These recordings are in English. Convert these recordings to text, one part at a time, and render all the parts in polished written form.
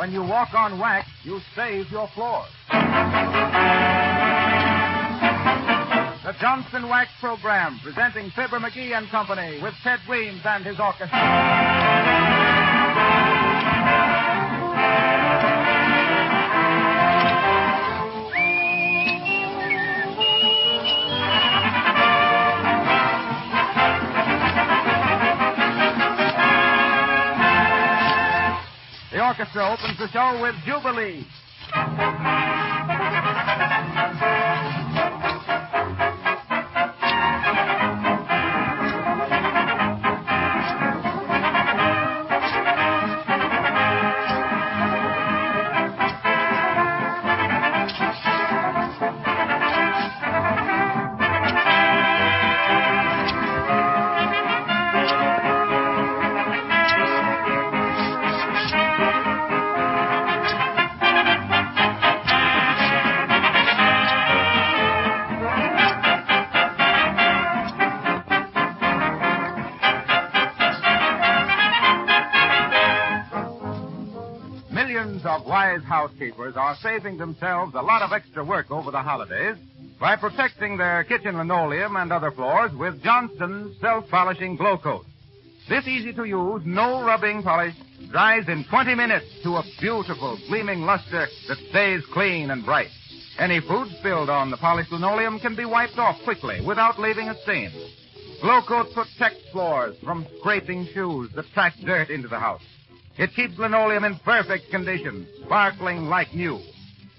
When you walk on wax, you save your floors. The Johnston Wax Program, presenting Fibber, McGee and Company with Ted Weems and his orchestra. The orchestra opens the show with Jubilee. Millions of wise housekeepers are saving themselves a lot of extra work over the holidays by protecting their kitchen linoleum and other floors with Johnston's self-polishing Glow Coat. This easy-to-use, no-rubbing polish dries in 20 minutes to a beautiful, gleaming luster that stays clean and bright. Any food spilled on the polished linoleum can be wiped off quickly without leaving a stain. Glow Coat protects floors from scraping shoes that track dirt into the house. It keeps linoleum in perfect condition, sparkling like new.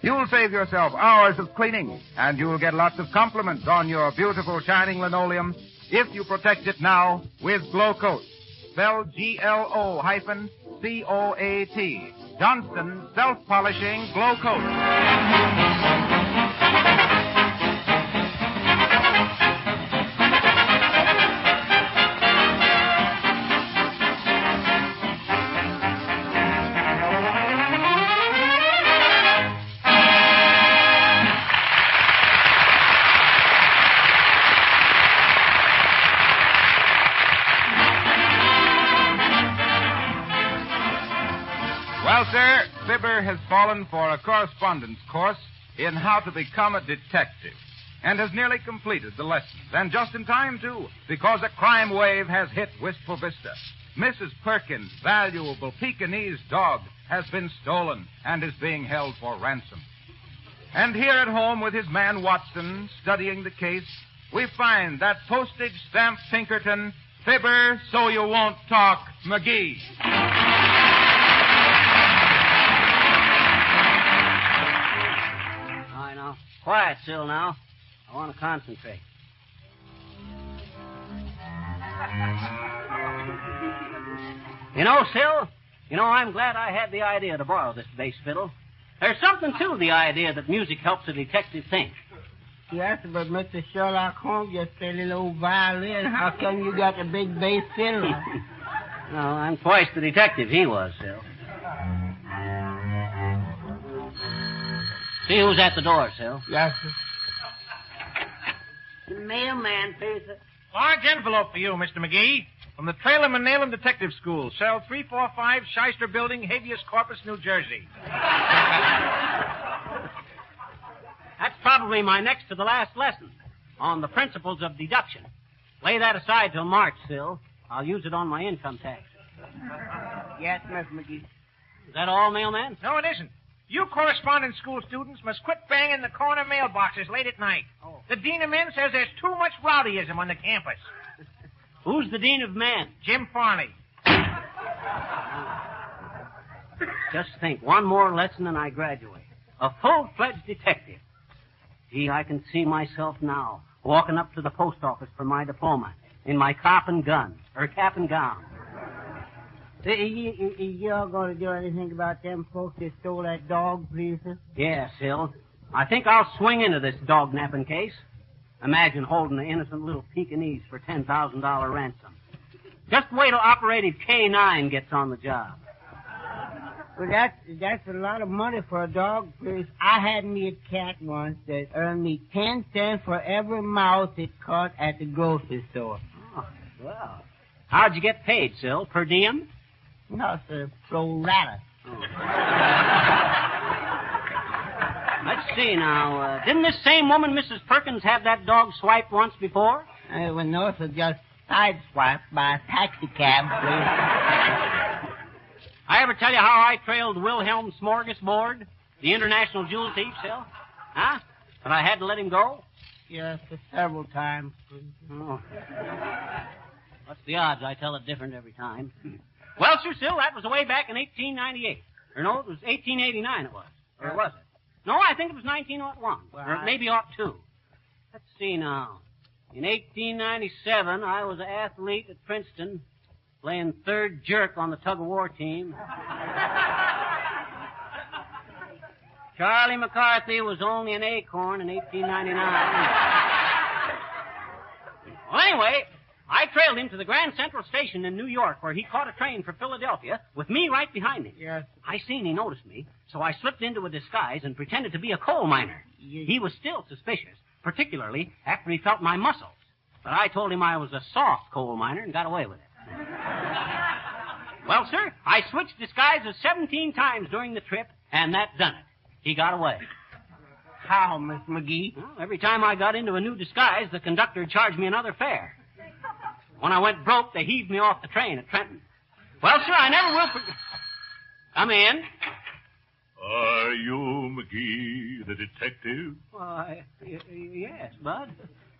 You'll save yourself hours of cleaning, and you'll get lots of compliments on your beautiful, shining linoleum if you protect it now with Glow Coat. Spelled Glo-COAT. Johnston Self-Polishing Glow Coat. Well, sir, Fibber has fallen for a correspondence course in how to become a detective and has nearly completed the lessons. And just in time, too, because a crime wave has hit Wistful Vista. Mrs. Perkins' valuable Pekingese dog has been stolen and is being held for ransom. And here at home with his man Watson studying the case, we find that postage stamp Pinkerton, Fibber, so you won't talk, McGee. Quiet, Sil, now. I want to concentrate. You know, Sil, I'm glad I had the idea to borrow this bass fiddle. There's something to the idea that music helps a detective think. Yes, but Mr. Sherlock Holmes just played a little violin. How come you got a big bass fiddle? No, I'm twice the detective he was, Sil. See who's at the door, Sil. Yes, sir. The mailman, please, sir. Large envelope for you, Mr. McGee. From the Trail'em and Nail'em Detective School, cell 345, Shyster Building, Habeas Corpus, New Jersey. That's probably my next to the last lesson on the principles of deduction. Lay that aside till March, Sil. I'll use it on my income tax. Yes, Miss McGee. Is that all, mailman? No, it isn't. You correspondence school students must quit banging the corner mailboxes late at night. Oh. The dean of men says there's too much rowdyism on the campus. Who's the dean of men? Jim Farley. Just think, one more lesson and I graduate. A full-fledged detective. Gee, I can see myself now, walking up to the post office for my diploma, in my cap and gown. You're going to do anything about them folks that stole that dog, please, sir? Yeah, Sil. I think I'll swing into this dog-napping case. Imagine holding an innocent little Pekingese for $10,000 ransom. Just wait till Operative K9 gets on the job. Well, that's a lot of money for a dog, please. I had me a cat once that earned me 10 cents for every mouse it caught at the grocery store. Oh, well. How'd you get paid, Sil? Per diem? No, sir, pro rata. Let's see now. Didn't this same woman, Mrs. Perkins, have that dog swiped once before? Well, no, it was just sideswiped by a taxi cab, please. I ever tell you how I trailed Wilhelm Smorgasbord, the international jewel thief, Sil? Huh? But I had to let him go? Yes, several times, please. Oh. What's the odds I tell it different every time? Well, sir, Sil, that was way back in 1898. Or no, it was 1889 it was. Or was it? No, I think it was 1901. Well, or maybe 02. Let's see now. In 1897, I was an athlete at Princeton, playing third jerk on the tug-of-war team. Charlie McCarthy was only an acorn in 1899. Well, anyway, I trailed him to the Grand Central Station in New York, where he caught a train for Philadelphia with me right behind him. Yes. I seen he noticed me, so I slipped into a disguise and pretended to be a coal miner. He was still suspicious, particularly after he felt my muscles. But I told him I was a soft coal miner and got away with it. Well, sir, I switched disguises 17 times during the trip, and that done it. He got away. How, Miss McGee? Well, every time I got into a new disguise, the conductor charged me another fare. When I went broke, they heaved me off the train at Trenton. Well, sir, I never will forget. Come in. Are you McGee, the detective? Why, yes, Bud.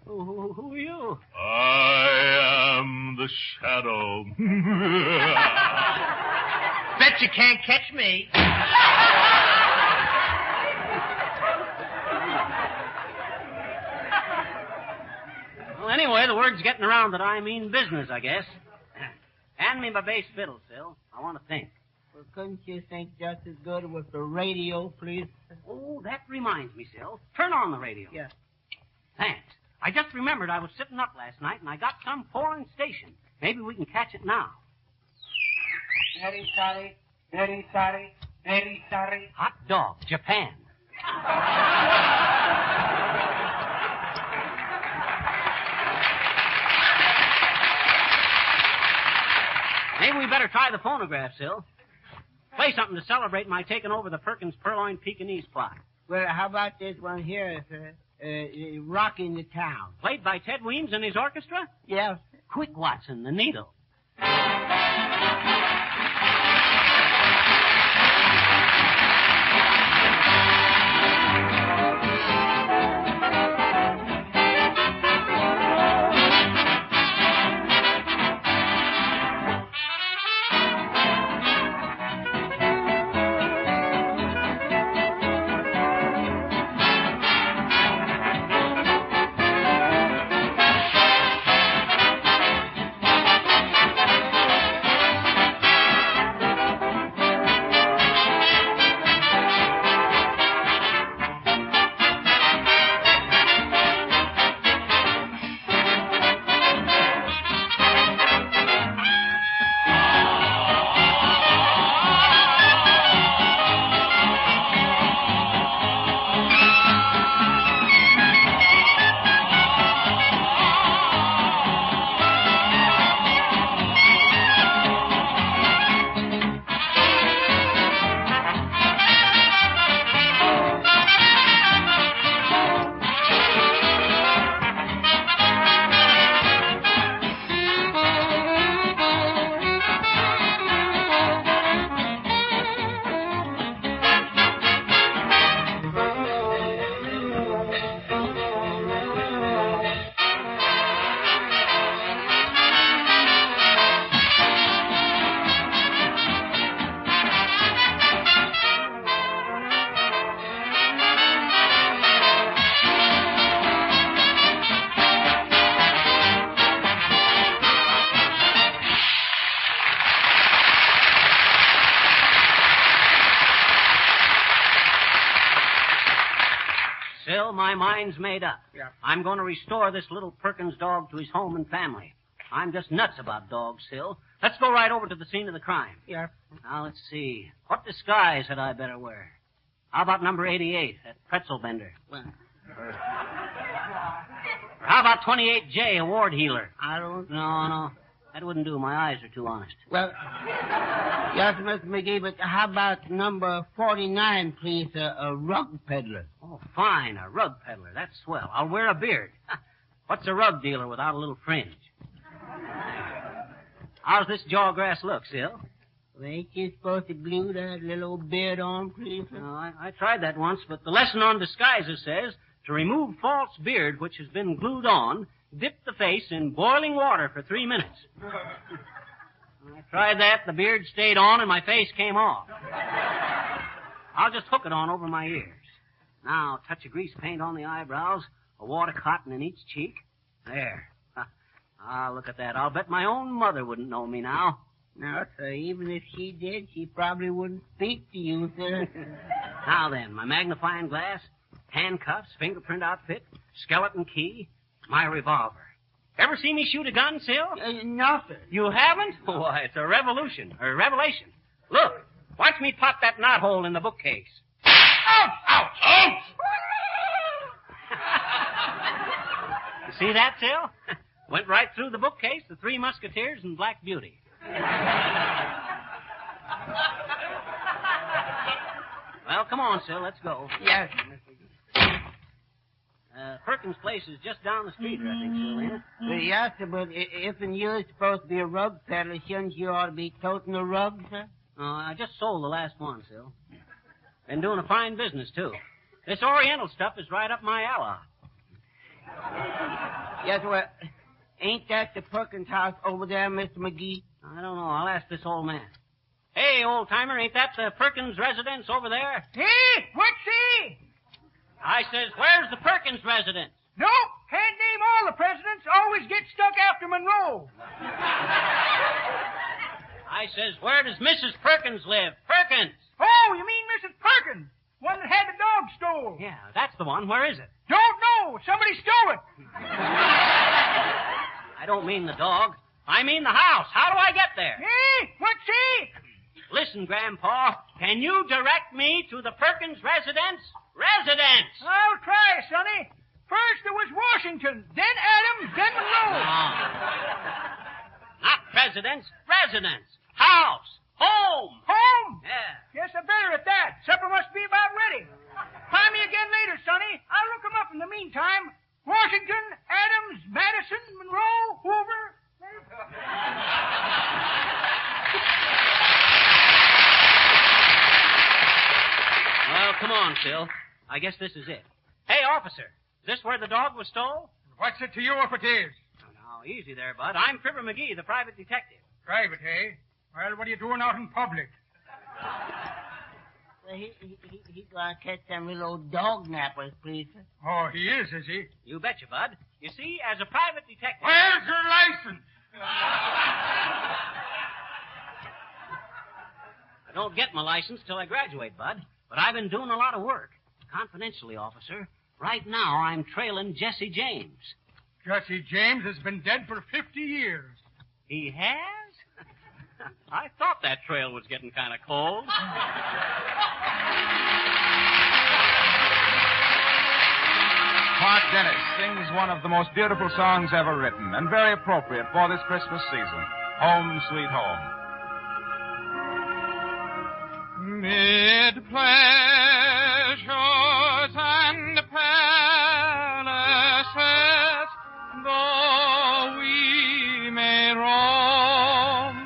Who are you? I am the Shadow. Bet you can't catch me. Well, anyway, the word's getting around that I mean business, I guess. Hand me my bass fiddle, Sil. I want to think. Well, couldn't you think just as good with the radio, please? Oh, that reminds me, Sil. Turn on the radio. Yes. Thanks. I just remembered I was sitting up last night, and I got some foreign station. Maybe we can catch it now. Very sorry, very sorry, very sorry. Hot dog, Japan. Maybe we better try the phonograph, Sil. Play something to celebrate my taking over the Perkins Purloin Pekingese plot. Well, how about this one here, sir? Rocking the Town. Played by Ted Weems and his orchestra? Yes. Quick, Watson, the needle. Sil, my mind's made up. Yeah. I'm going to restore this little Perkins dog to his home and family. I'm just nuts about dogs, Sil. Let's go right over to the scene of the crime. Yeah. Now, let's see. What disguise had I better wear? How about number 88, that pretzel bender? Well, Or how about 28J, a ward healer? I don't... No. That wouldn't do. My eyes are too honest. Well, yes, Mr. McGee, but how about number 49, please, a rug peddler? Oh, fine. A rug peddler. That's swell. I'll wear a beard. What's a rug dealer without a little fringe? How's this jawgrass look, Sil? Well, ain't you supposed to glue that little old beard on, please? No, I tried that once, but the lesson on disguises says to remove false beard which has been glued on, dip the face in boiling water for 3 minutes. I tried that, the beard stayed on, and my face came off. I'll just hook it on over my ears. Now, touch of grease paint on the eyebrows, a wad of cotton in each cheek. There. Ah, look at that. I'll bet my own mother wouldn't know me now. No, sir, even if she did, she probably wouldn't speak to you, sir. Now then, my magnifying glass, handcuffs, fingerprint outfit, skeleton key, my revolver. Ever see me shoot a gun, Sil? No, sir. You haven't? Why, it's a revelation. Look, watch me pop that knothole in the bookcase. Ouch! Ouch! Ouch! You see that, Sil? Went right through the bookcase, the Three Musketeers, and Black Beauty. Well, come on, Sil, let's go. Yes, Perkins' place is just down the street, I think, Sil, ain't it? yes, sir, but if you're supposed to be a rug peddler, shouldn't you ought to be toting a rug, sir? I just sold the last one, Sil. Been doing a fine business, too. This Oriental stuff is right up my alley. Yes, well, ain't that the Perkins house over there, Mr. McGee? I don't know. I'll ask this old man. Hey, old-timer, ain't that the Perkins residence over there? Hey, what's he? I says, where's the Perkins residence? Nope, can't name all the presidents. Always get stuck after Monroe. I says, where does Mrs. Perkins live? Perkins! Oh, you mean Mrs. Perkins? One that had the dog stole. Yeah, that's the one. Where is it? Don't know. Somebody stole it. I don't mean the dog. I mean the house. How do I get there? Hey, what's he? Listen, Grandpa, can you direct me to the Perkins residence? Residence! I'll try, Sonny. First there was Washington, then Adams, then Monroe. Not presidence, residence. House. Home. Home? Yeah. Guess I better at that. Supper must be about ready. Find me again later, Sonny. I'll look 'em up in the meantime. Washington, Adams, Madison, Monroe, Hoover. Well, come on, Phil. I guess this is it. Hey, officer, is this where the dog was stole? What's it to you if it is? Oh, now, easy there, Bud. I'm Fibber McGee, the private detective. Private, eh? Well, what are you doing out in public? Well, he gonna catch them little old dog nappers, please, sir. Oh, he is he? You betcha, Bud. You see, as a private detective... Where's your license? I don't get my license till I graduate, Bud. But I've been doing a lot of work. Confidentially, officer. Right now, I'm trailing Jesse James. Jesse James has been dead for 50 years. He has? I thought that trail was getting kind of cold. Clark Dennis sings one of the most beautiful songs ever written, and very appropriate for this Christmas season, Home Sweet Home. Mid pleasures and palaces, though we may roam,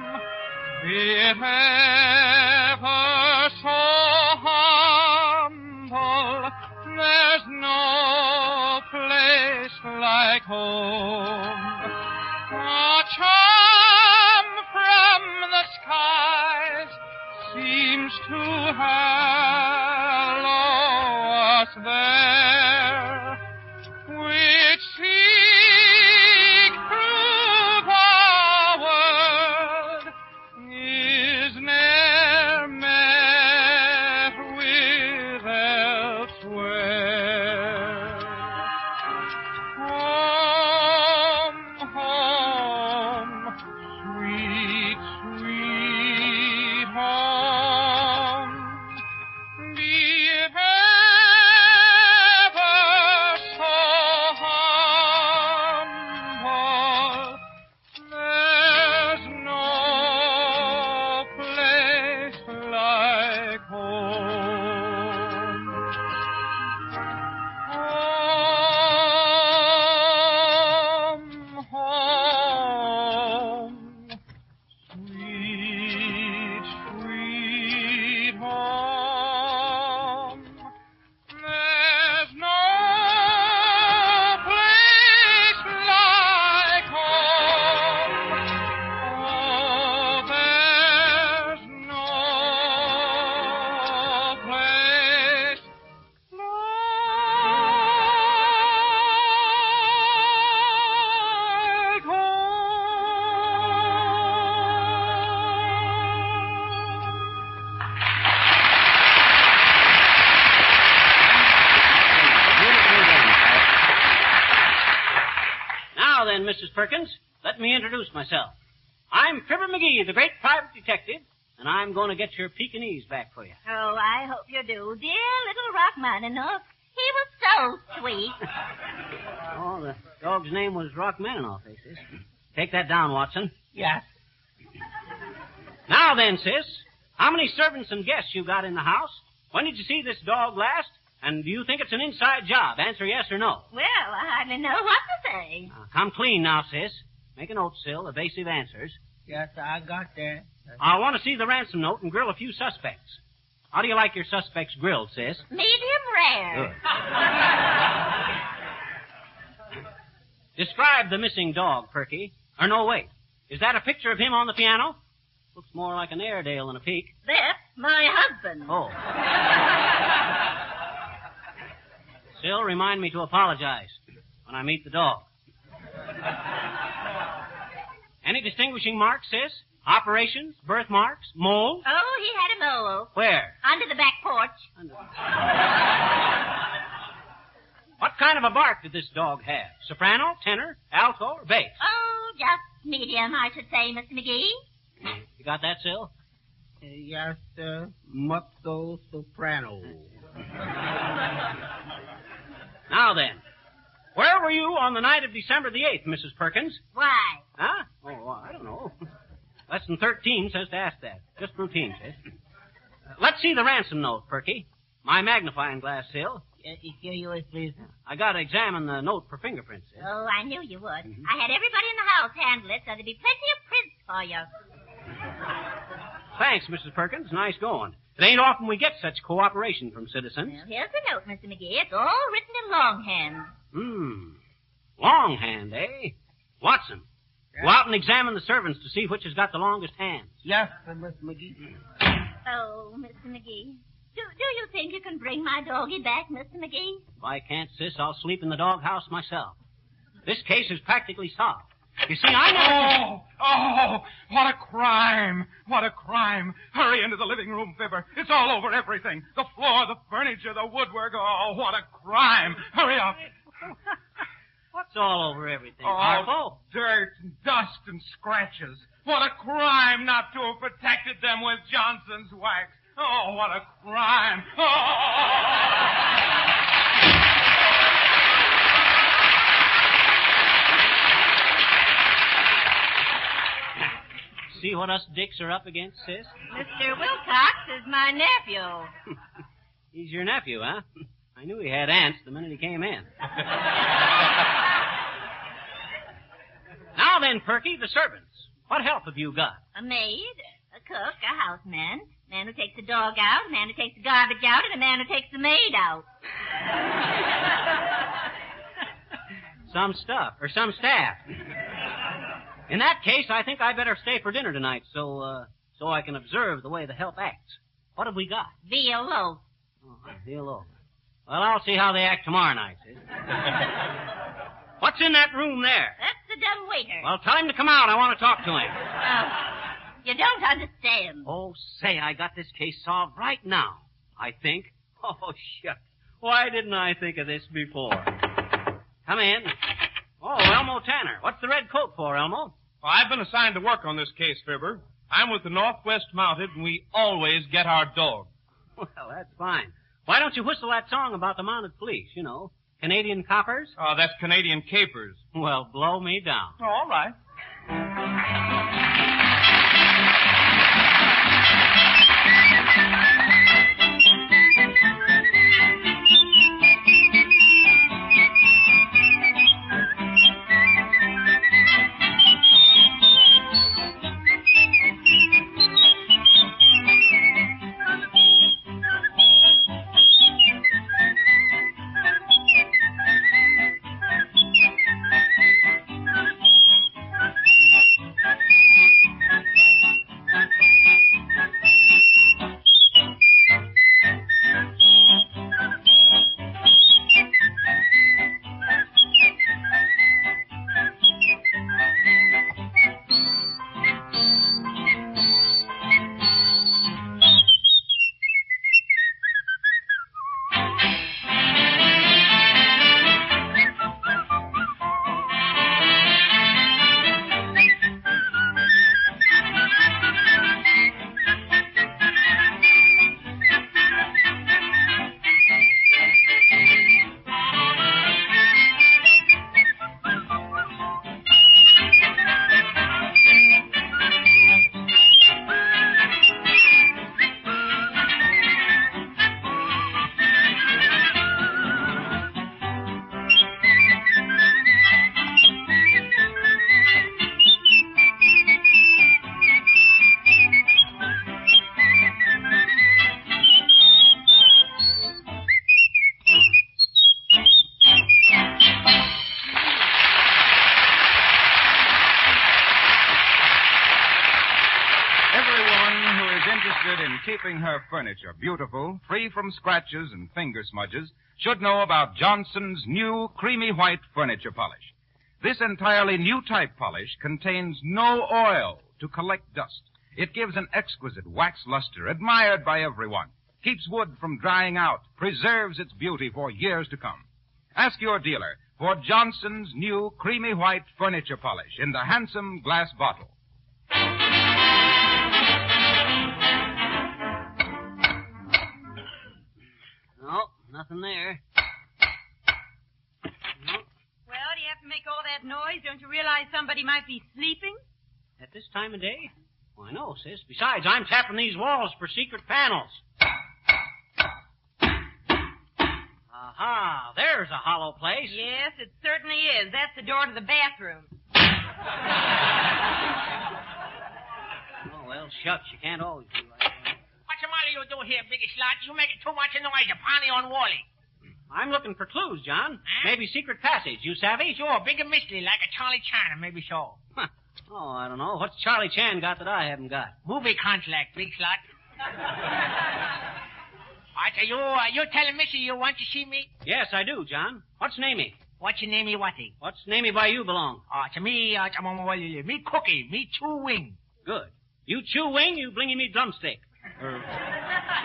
be it ever so humble, there's no place like home. A charm from the skies seems to hallow us there, which seek through the world is ne'er met with elsewhere. Home, home, Mrs. Perkins. Let me introduce myself. I'm Fibber McGee, the great private detective, and I'm going to get your Pekingese back for you. Oh, I hope you do. Dear little Rachmaninoff. He was so sweet. Oh, the dog's name was Rachmaninoff, eh, sis? Take that down, Watson. Yes. Now then, sis, how many servants and guests you got in the house? When did you see this dog last? And do you think it's an inside job? Answer yes or no. Well, I hardly know what to say. Now, come clean now, sis. Make a note, Sil, evasive answers. Yes, I got that. I want to see the ransom note and grill a few suspects. How do you like your suspects grilled, sis? Medium rare. Good. Describe the missing dog, Perky. Or no, wait. Is that a picture of him on the piano? Looks more like an Airedale than a Peak. That's my husband. Oh. Sil, remind me to apologize when I meet the dog. Any distinguishing marks, sis? Operations? Birthmarks? Moles? Oh, he had a mole. Where? Under the back porch. What kind of a bark did this dog have? Soprano, tenor, alto, or bass? Oh, just medium, I should say, Mr. McGee. You got that, Sil? Yes, sir. Mezzo soprano. Now then, where were you on the night of December the 8th, Mrs. Perkins? Why? Huh? Oh, I don't know. Lesson 13 says to ask that. Just routine, sis. Let's see the ransom note, Perky. My magnifying glass, Sil. Here you is, please. I got to examine the note for fingerprints, sis. Oh, I knew you would. I had everybody in the house handle it, so there'd be plenty of prints for you. Thanks, Mrs. Perkins. Nice going. It ain't often we get such cooperation from citizens. Well, here's the note, Mr. McGee. It's all written in longhand. Longhand, eh? Watson, go out and examine the servants to see which has got the longest hands. Yes, sir, Mr. McGee. Oh, Mr. McGee. Do you think you can bring my doggie back, Mr. McGee? If I can't, sis, I'll sleep in the doghouse myself. This case is practically solved. You see, I never... Oh, what a crime. What a crime. Hurry into the living room, Fibber. It's all over everything. The floor, the furniture, the woodwork. Oh, what a crime. Hurry up. What's all over everything? Oh, dirt and dust and scratches. What a crime not to have protected them with Johnson's wax. Oh, what a crime. See what us dicks are up against, sis? Mr. Wilcox is my nephew. He's your nephew, huh? I knew he had aunts the minute he came in. Now then, Perky, the servants. What help have you got? A maid, a cook, a houseman, a man who takes the dog out, a man who takes the garbage out, and a man who takes the maid out. Some stuff, or some staff. In that case, I think I better stay for dinner tonight so I can observe the way the help acts. What have we got? Veal loaf. Oh, veal loaf. Well, I'll see how they act tomorrow night, sis. What's in that room there? That's the dumb waiter. Well, tell him to come out. I want to talk to him. You don't understand. Oh, say, I got this case solved right now, I think. Oh, shucks. Why didn't I think of this before? Come in. Oh, Elmo Tanner. What's the red coat for, Elmo? Well, I've been assigned to work on this case, Fibber. I'm with the Northwest Mounted, and we always get our dog. Well, that's fine. Why don't you whistle that song about the mounted police, you know? Canadian coppers? Oh, that's Canadian capers. Well, blow me down. Oh, all right. Everyone who is interested in keeping her furniture beautiful, free from scratches and finger smudges, should know about Johnson's new creamy white furniture polish. This entirely new type polish contains no oil to collect dust. It gives an exquisite wax luster admired by everyone, keeps wood from drying out, preserves its beauty for years to come. Ask your dealer for Johnson's new creamy white furniture polish in the handsome glass bottle. No, nothing there. No. Well, do you have to make all that noise? Don't you realize somebody might be sleeping? At this time of day? Why, no, sis. Besides, I'm tapping these walls for secret panels. Aha, there's a hollow place. Yes, it certainly is. That's the door to the bathroom. Oh, well, shucks, you can't always do like that. What's the matter you do here, Biggie Slot? You making too much noise. You're pounding on Wally. I'm looking for clues, John. Huh? Maybe secret passage. You savvy? Sure, big and mystery like a Charlie Chan, maybe so. Huh. Oh, I don't know. What's Charlie Chan got that I haven't got? Movie contract, Big Slot. I tell you telling Missy you want to see me? Yes, I do, John. What's namey? What's your namey, whatty? What's namey by you belong? To me, me cookie, me chew wing. Good. You chew wing, you blingy me drumstick. Or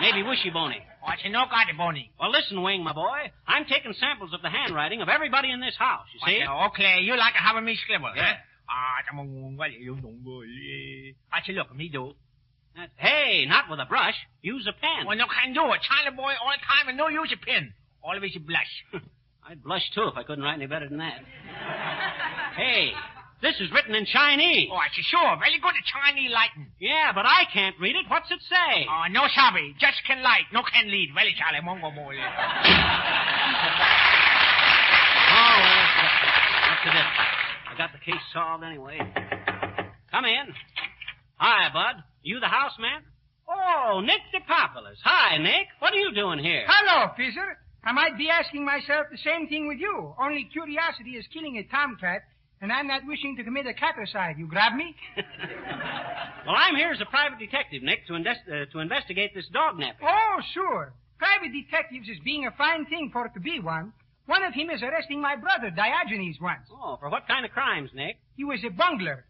maybe wishy bony. You no got it, Boney. Well, listen, Wing, my boy. I'm taking samples of the handwriting of everybody in this house, you see? Okay, you like having me scribble, yeah. Huh? Look, me do. Hey, not with a brush. Use a pen. Well, no can do it. China boy all the time and no use a pen. Always you blush. I'd blush, too, if I couldn't write any better than that. Hey, this is written in Chinese. Sure. Very good at Chinese lighting. Yeah, but I can't read it. What's it say? No sabi. Just can light. No can lead. Very Charlie. Mongo boy. Oh, well, what's the difference? I got the case solved anyway. Come in. Hi, Bud. You the houseman? Oh, Nick DePopulis. Hi, Nick. What are you doing here? Hello, Fizzer. I might be asking myself the same thing with you. Only curiosity is killing a tomcat, and I'm not wishing to commit a catricide. You grab me? Well, I'm here as a private detective, Nick, to investigate this dog napping. Oh, sure. Private detectives is being a fine thing for it to be one. One of him is arresting my brother, Diogenes, once. Oh, for what kind of crimes, Nick? He was a bungler.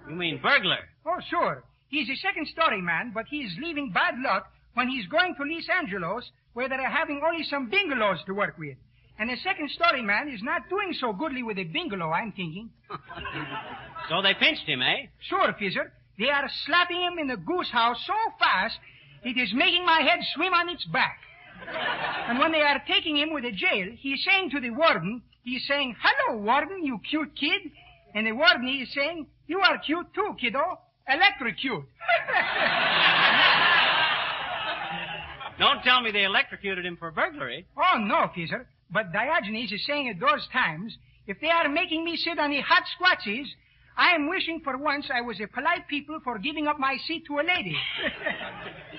You mean burglar? Oh, sure. He's a second-story man, but he's leaving bad luck when he's going to Los Angeles, where they're having only some bungalows to work with. And a second-story man is not doing so goodly with a bungalow, I'm thinking. So they pinched him, eh? Sure, Fizzer. They are slapping him in the goose house so fast, it is making my head swim on its back. And when they are taking him with the jail, he's saying to the warden, he's saying, "Hello, warden, you cute kid." And the warden is saying, "You are cute too, kiddo. Electrocute." Don't tell me they electrocuted him for burglary. Oh, no, Fizzer. But Diogenes is saying at those times, if they are making me sit on the hot squatches, I am wishing for once I was a polite people for giving up my seat to a lady.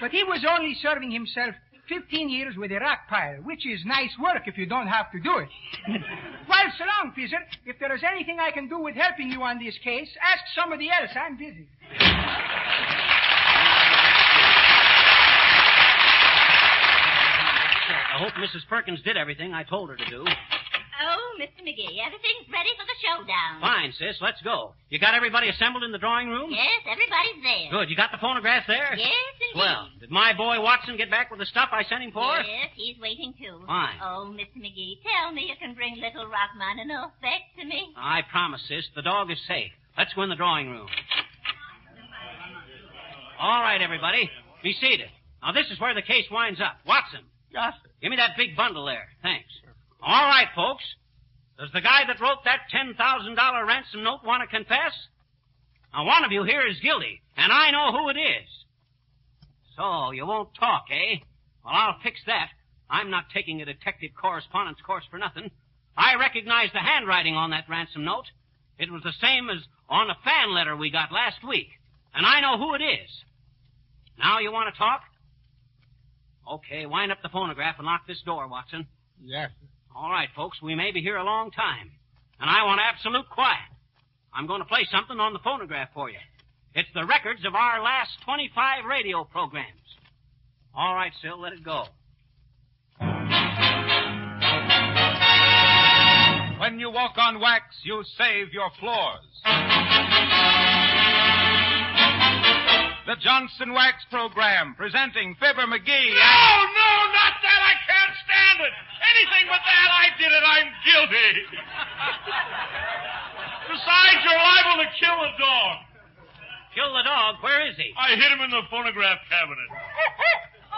But he was only serving himself 15 years with a rock pile, which is nice work if you don't have to do it. Well, so long, Fizzer. If there is anything I can do with helping you on this case, ask somebody else. I'm busy. I hope Mrs. Perkins did everything I told her to do. Oh, Mr. McGee, everything's ready for the showdown. Fine, sis. Let's go. You got everybody assembled in the drawing room? Yes, everybody's there. Good. You got the phonograph there? Yes, indeed. Well, did my boy Watson get back with the stuff I sent him for? Yes, he's waiting too. Fine. Oh, Mr. McGee, tell me you can bring little Rachmaninoff back to me. I promise, sis. The dog is safe. Let's go in the drawing room. All right, everybody. Be seated. Now, this is where the case winds up. Watson. Yes, sir. Give me that big bundle there. Thanks. All right, folks. Does the guy that wrote that $10,000 ransom note want to confess? Now, one of you here is guilty, and I know who it is. So, you won't talk, eh? Well, I'll fix that. I'm not taking a detective correspondence course for nothing. I recognize the handwriting on that ransom note. It was the same as on a fan letter we got last week, and I know who it is. Now you want to talk? Okay, wind up the phonograph and lock this door, Watson. Yes, sir. All right, folks, we may be here a long time, and I want absolute quiet. I'm going to play something on the phonograph for you. It's the records of our last 25 radio programs. All right, Sil, let it go. When you walk on wax, you save your floors. The Johnson Wax Program, presenting Fibber, McGee. No, not that. I can't stand it. Anything but that. I did it. I'm guilty. Besides, you're liable to kill a dog. Kill the dog? Where is he? I hit him in the phonograph cabinet.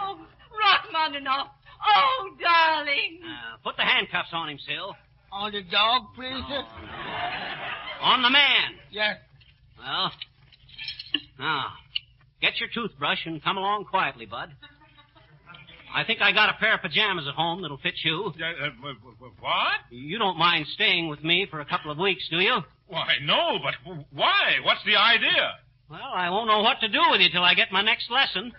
Oh, Rachmaninoff. Oh, darling. Put the handcuffs on him, Sil. On the dog, please, sir? On the man. Yes. Well, now, get your toothbrush and come along quietly, Bud. I think I got a pair of pajamas at home that'll fit you. What? You don't mind staying with me for a couple of weeks, do you? Why, no, but why? What's the idea? Well, I won't know what to do with you till I get my next lesson.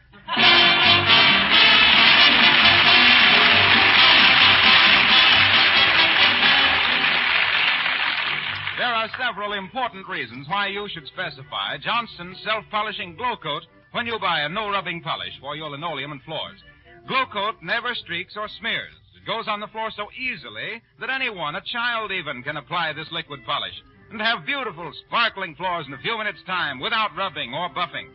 There are several important reasons why you should specify Johnson's self-polishing Glow Coat when you buy a no-rubbing polish for your linoleum and floors. Glow Coat never streaks or smears. It goes on the floor so easily that anyone, a child even, can apply this liquid polish and have beautiful, sparkling floors in a few minutes' time without rubbing or buffing.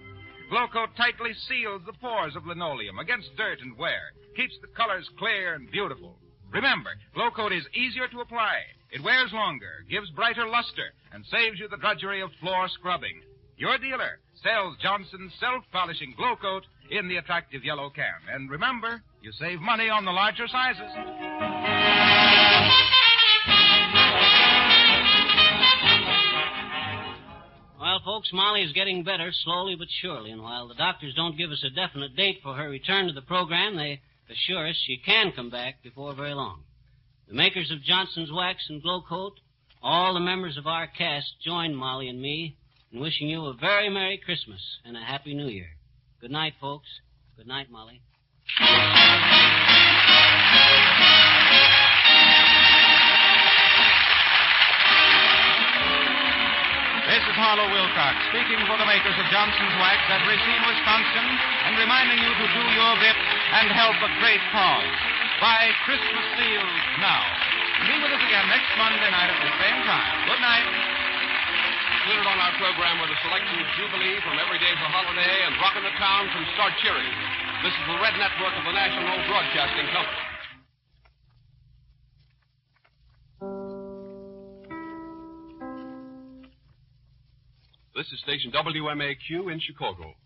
Glow Coat tightly seals the pores of linoleum against dirt and wear, keeps the colors clear and beautiful. Remember, Glow Coat is easier to apply. It wears longer, gives brighter luster, and saves you the drudgery of floor scrubbing. Your dealer sells Johnson's self-polishing Glow Coat in the attractive yellow can. And remember, you save money on the larger sizes. Well, folks, Molly is getting better slowly but surely, and while the doctors don't give us a definite date for her return to the program, they assure us she can come back before very long. The makers of Johnson's Wax and Glow Coat, all the members of our cast join Molly and me in wishing you a very Merry Christmas and a Happy New Year. Good night, folks. Good night, Molly. This is Harlow Wilcox speaking for the makers of Johnson's Wax at Racine, Wisconsin, and reminding you to do your bit and help a great cause. Buy Christmas seals now. Be with us again next Monday night at the same time. Good night. Included on our program were the selection of Jubilee from Every Day's a Holiday and Rockin' the Town from Start Cheering. This is the Red Network of the National Broadcasting Company. This is station WMAQ in Chicago.